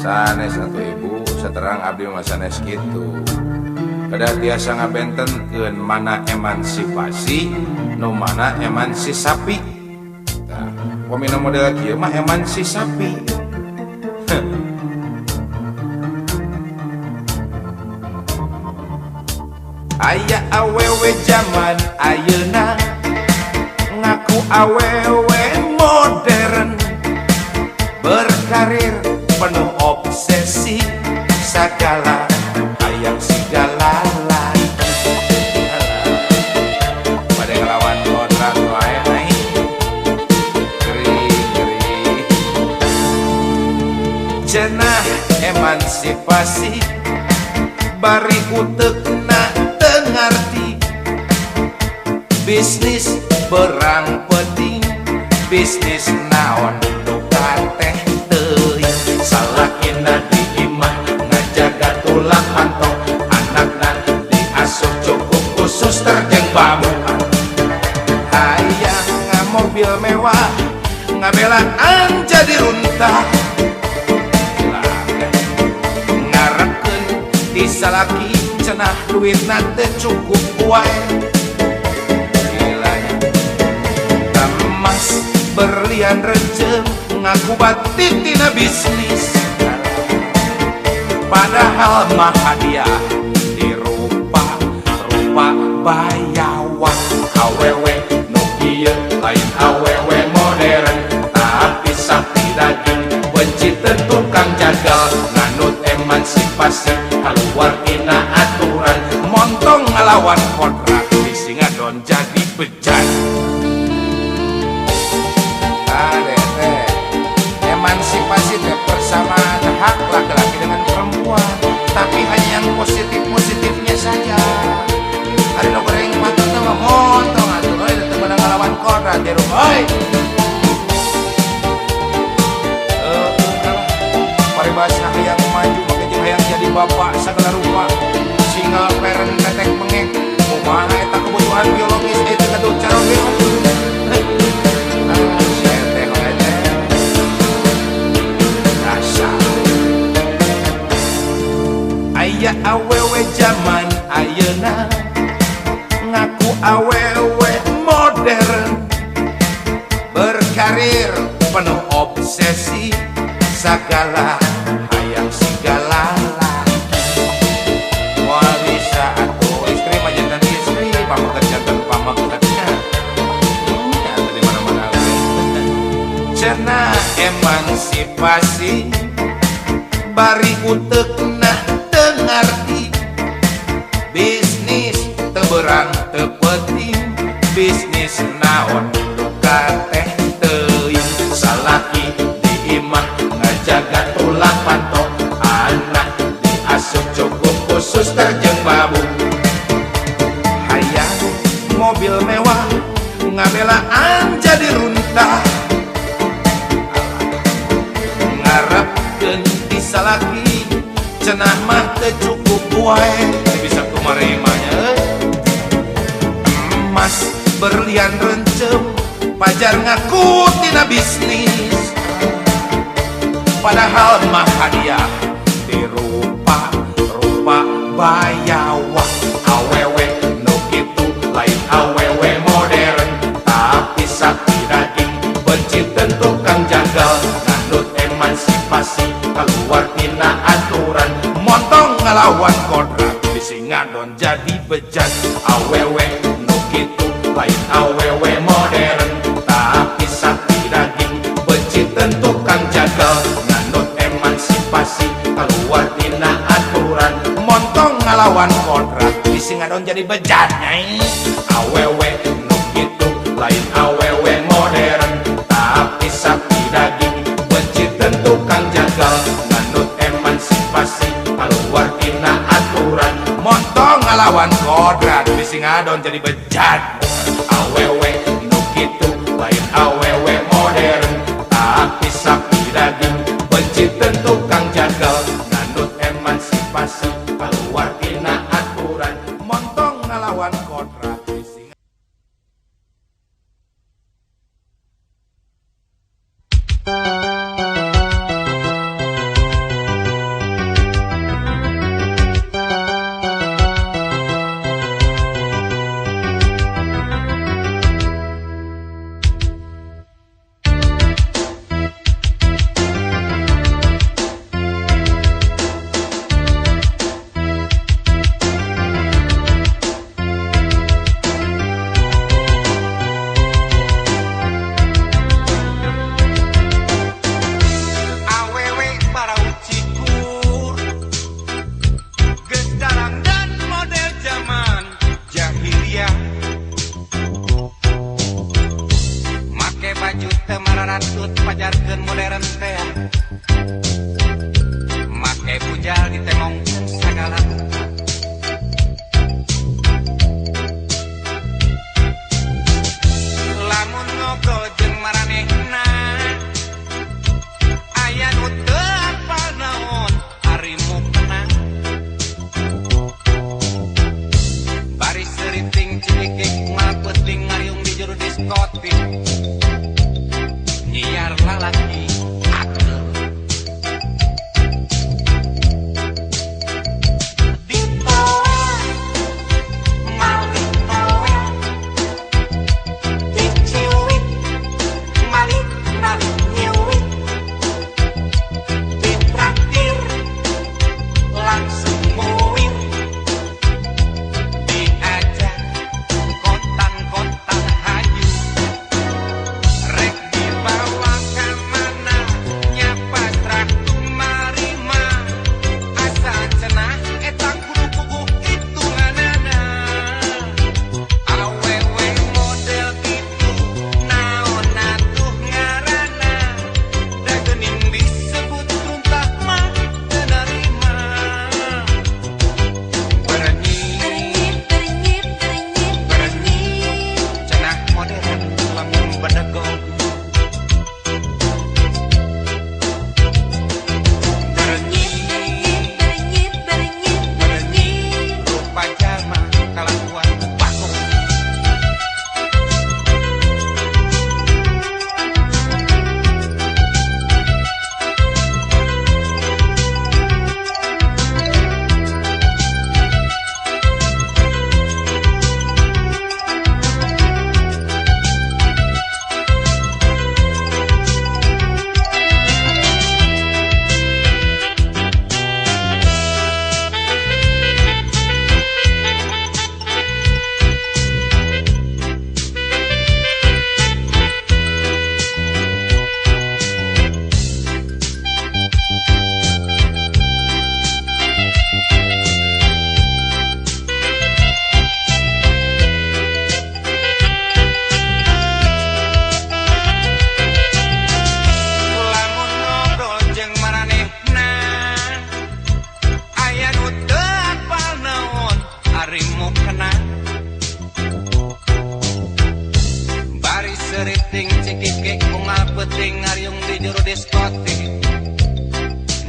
Sanes satu ibu seterang abdi mah sanes kitu. Kada tiasa ngabentenkeun mana emansipasi nu mana emansisasi. Tah, pamina model kieu mah emansisasi. Aya awewe zaman ayeuna ngaku awewe modern berkarir penuh obsesi segala hayang segala pada ngelawan kodrat wae naik geri cenah emansipasi bari utekna teu ngarti bisnis berang penting bisnis naon teh teuing salakina diimah ngajaga tulang mantong anakna diasuh cukup khusus terjeng bamuan hayang mobil mewah ngabelaan jadi runtah ngarepkeun di salaki cenah duitna teu cukup wae emas berlian rejem ngaku batin tina bisnis padahal mah hadiah dirupa bayawan awewe nu kieu lain awewe modern tapi sakti daging benci tentu kang jagal nganut emansipasi keluar tina aturan montong ngelawan kodrat bisi ngadon jadi bejat. Emansipasi teh persamaan hak laki-laki dengan perempuan, tapi hanya yang positif-positifnya saja. Ada no goreng mata nama montong atuh euy teu meunang ngalawan kodrat di rumah euy. Paribasa hayang maju make jeung hayang jadi bapak sagala rupa. Singa peren tetek mengek, kumaha eta kebutuhan biologis itu kadu caron ge. Aya awewe zaman ayeuna ngaku awewe modern berkarir penuh obsesi segala hayang segala moal bisa atuh istri mah jantan istri pamaket jantan pamaketna di mana-mana cenah emansipasi bari utekna ngarti bisnis teberang tepeting bisnis naon teh teuing salaki diimah ngajaga tulang pantok anak diasuh cukup khusus terjeng babu hayang mobil mewah ngabelaan jadi runtah ngarepkeun di salaki cenah mah teu cukup wae bisa kumarimanya emas berlian rencem pajar ngaku tina bisnis padahal mah hadiah dirupa bayawa awewe nu kitu lain awewe modern tapi sakti daging benci tentu kang jagal nganut emansipasi keluar tina aturan montong ngelawan kodrat bisi ngadon jadi bejat awewe nu kitu lain awewe modern tapi sakti daging benci tentu kang jagal nganut emansipasi keluar tina aturan montong ngelawan kodrat bisi ngadon jadi bejat nyai awewe nu kitu lain awewe modern tapi sakti daging benci tentu kang jagal nganut emansipasi keluar tina aturan montong ngelawan kodrat bisi ngadon jadi bejat awewe nu kitu lain awewe modern tapi sakti daging benci tentu kang jagal nganut emansipasi keluar tina aturan montong ngelawan kodrat bisi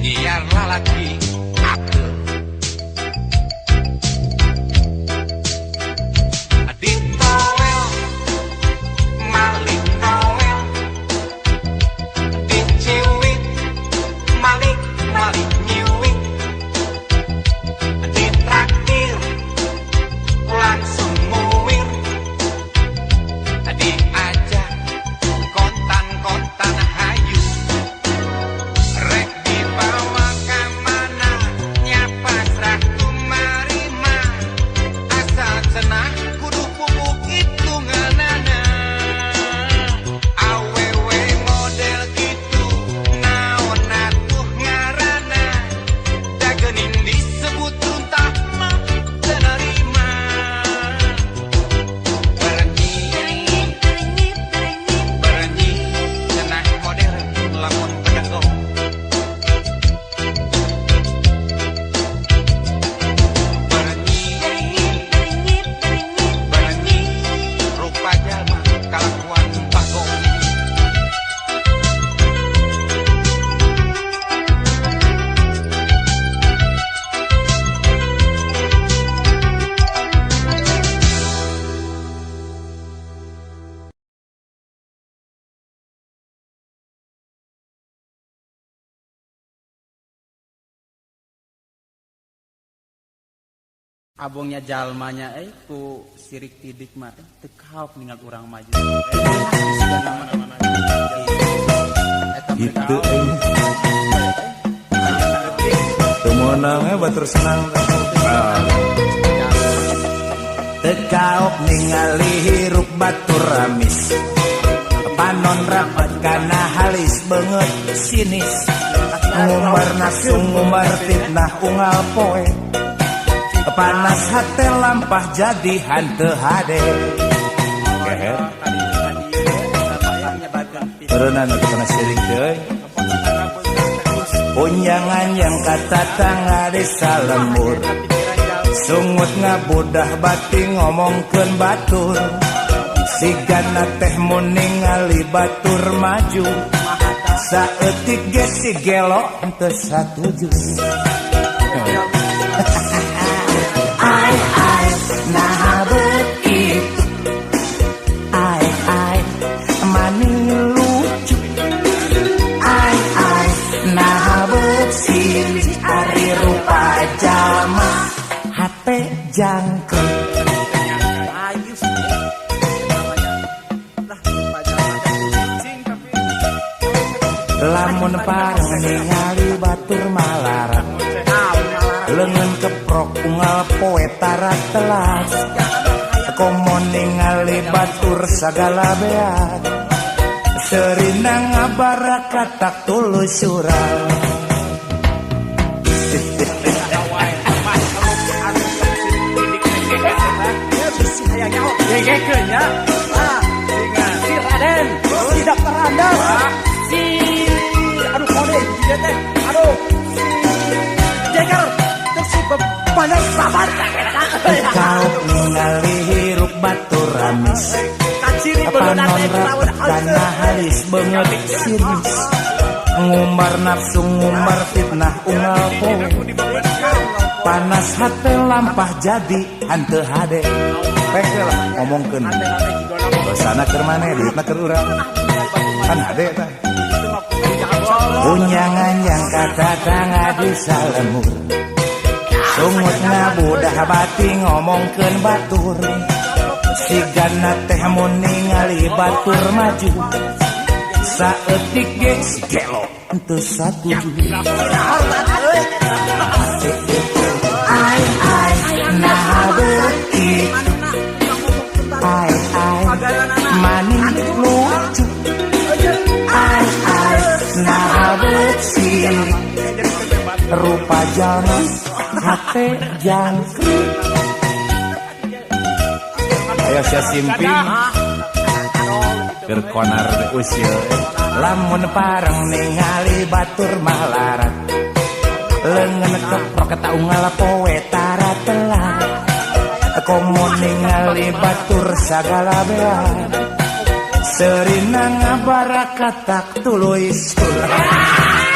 nyiar lalaki akel adik towel malik towel diciwit malik malik nyiwit ditraktir langsung muwir diajak kontan-kontan hayu rek dibawa kemana nyapa serah kumarima asal cenah kudu pupuk hitunganana awewe model gitu naon atuh ngarana dagening disebut tuntah mah tenerima berenyi cenah modern lamun pedegong berenyi rupa jalma kalakuan bagong abongnya jalmanya ku sirik tidik mah teu kaok ningal urang maju Gitu teu meunang batur senang teu kaok ningali hirup batur ramis panon rapat kana halis beungeut sinis ngumbar nafsu ngumbar fitnah unggal poe panas hate lampah jadi hanteu hade keher Terunan itu kena sirik deh. Unyangan yang kata tangga desa lembur. Sungut ngabudah bati ngomongkeun batur. Sigana teh mun ningali batur maju. Saeutik ge si gelo henteu satuju. Ai ai nah begitu. Ai ai mani lucu. Ai ai nah bersih ari rupa jama hate jangkrik. Lamun pareng ningali batur malaran leungeun keprok unggal poe tarat telas komo ningali batur sagala beat seureuna ngabarakatak tulus surang gegekeunnya si Raden si Dokter Randa si aduh kode dia teh aduh jeger terus si banyak sabar kau ningali hirup batur ramis panon rapat kana halis beungeut sinis ngumbar nafsu ngumbar fitnah unggal poe panas hate lampah jadi hanteu hade pek lah ngomongkeun dosana keur maneh duitna keur urang kan hade tah unyangan yang kata tangga desa lemur sungut ngabudah bati ngomongkeun batur sigana teh mun ningali batur maju saeutik ge si gelo henteu satuju ai ai nah begitu ai ai mani lucu ai ai nah bersih rupa jana hate jangkrik ayo sia simping keur konar usil lamun pareng ningali batur malarat leungeun keprok eta unggal poe tarat telat komo ningali batur sagala beat Serina ngabarakatak tuluy surah